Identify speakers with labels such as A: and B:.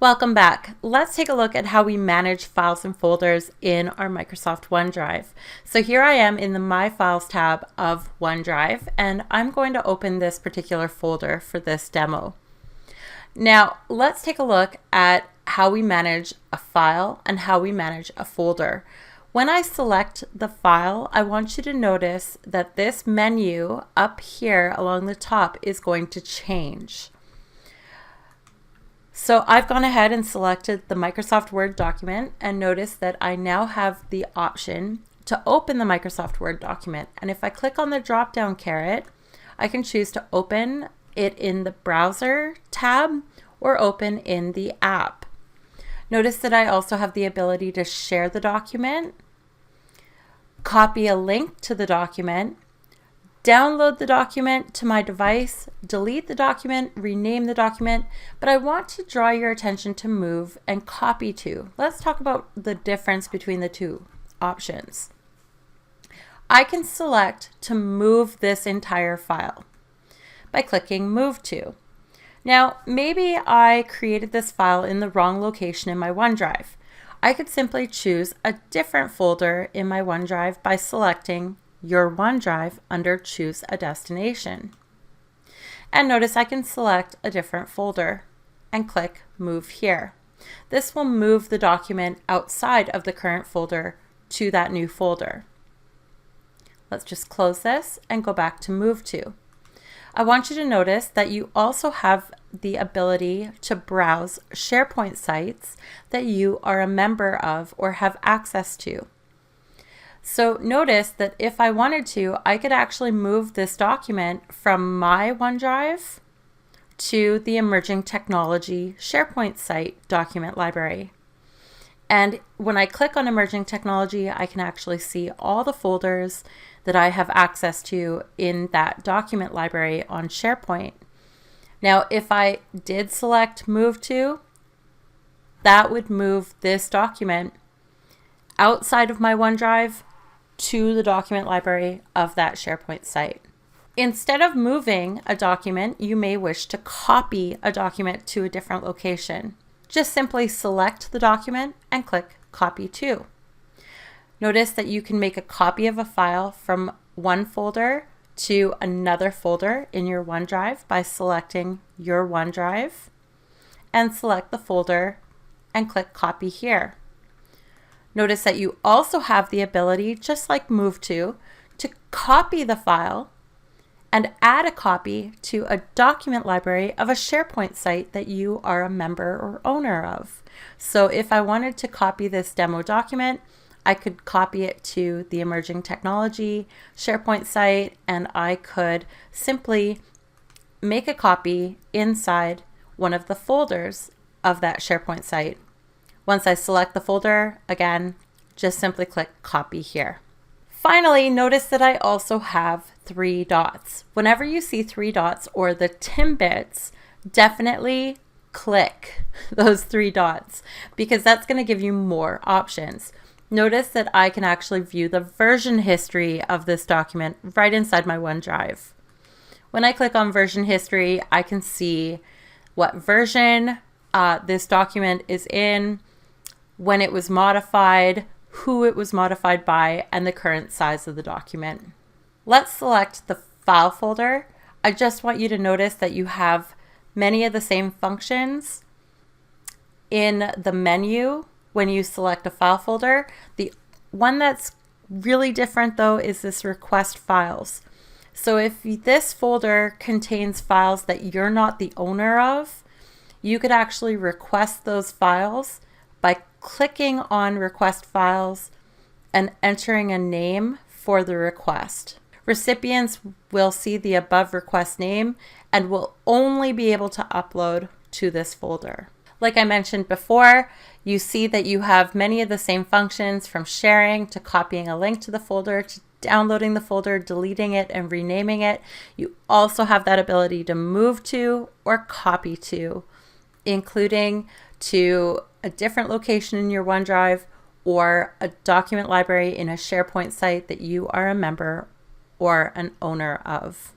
A: Welcome back. Let's take a look at how we manage files and folders in our Microsoft OneDrive. So here I am in the My Files tab of OneDrive, and I'm going to open this particular folder for this demo. Now, let's take a look at how we manage a file and how we manage a folder. When I select the file, I want you to notice that this menu up here along the top is going to change. So I've gone ahead and selected the Microsoft Word document, and notice that I now have the option to open the Microsoft Word document. And if I click on the drop-down caret, I can choose to open it in the browser tab or open in the app. Notice that I also have the ability to share the document, copy a link to the document, download the document to my device, delete the document, rename the document, but I want to draw your attention to move and copy to. Let's talk about the difference between the two options. I can select to move this entire file by clicking Move To. Now, maybe I created this file in the wrong location in my OneDrive. I could simply choose a different folder in my OneDrive by selecting Your OneDrive under Choose a Destination. And notice I can select a different folder and click Move Here. This will move the document outside of the current folder to that new folder. Let's just close this and go back to Move To. I want you to notice that you also have the ability to browse SharePoint sites that you are a member of or have access to. So notice that if I wanted to, I could actually move this document from my OneDrive to the Emerging Technology SharePoint site document library. And when I click on Emerging Technology, I can actually see all the folders that I have access to in that document library on SharePoint. Now, if I did select Move To, that would move this document outside of my OneDrive to the document library of that SharePoint site. Instead of moving a document, you may wish to copy a document to a different location. Just simply select the document and click Copy To. Notice that you can make a copy of a file from one folder to another folder in your OneDrive by selecting Your OneDrive and select the folder and click Copy Here. Notice that you also have the ability, just like Move To copy the file and add a copy to a document library of a SharePoint site that you are a member or owner of. So if I wanted to copy this demo document, I could copy it to the Emerging Technology SharePoint site, and I could simply make a copy inside one of the folders of that SharePoint site. Once I select the folder, again, just simply click Copy Here. Finally, notice that I also have 3 dots. Whenever you see 3 dots or the Timbits, definitely click those 3 dots because that's going to give you more options. Notice that I can actually view the version history of this document right inside my OneDrive. When I click on version history, I can see what version this document is in, when it was modified, who it was modified by, and the current size of the document. Let's select the file folder. I just want you to notice that you have many of the same functions in the menu when you select a file folder. The one that's really different though is this request files. So if this folder contains files that you're not the owner of, you could actually request those files by clicking on Request Files and entering a name for the request. Recipients will see the above request name and will only be able to upload to this folder. Like I mentioned before, you see that you have many of the same functions, from sharing to copying a link to the folder to downloading the folder, deleting it, and renaming it. You also have that ability to move to or copy to, including to a different location in your OneDrive or a document library in a SharePoint site that you are a member or an owner of.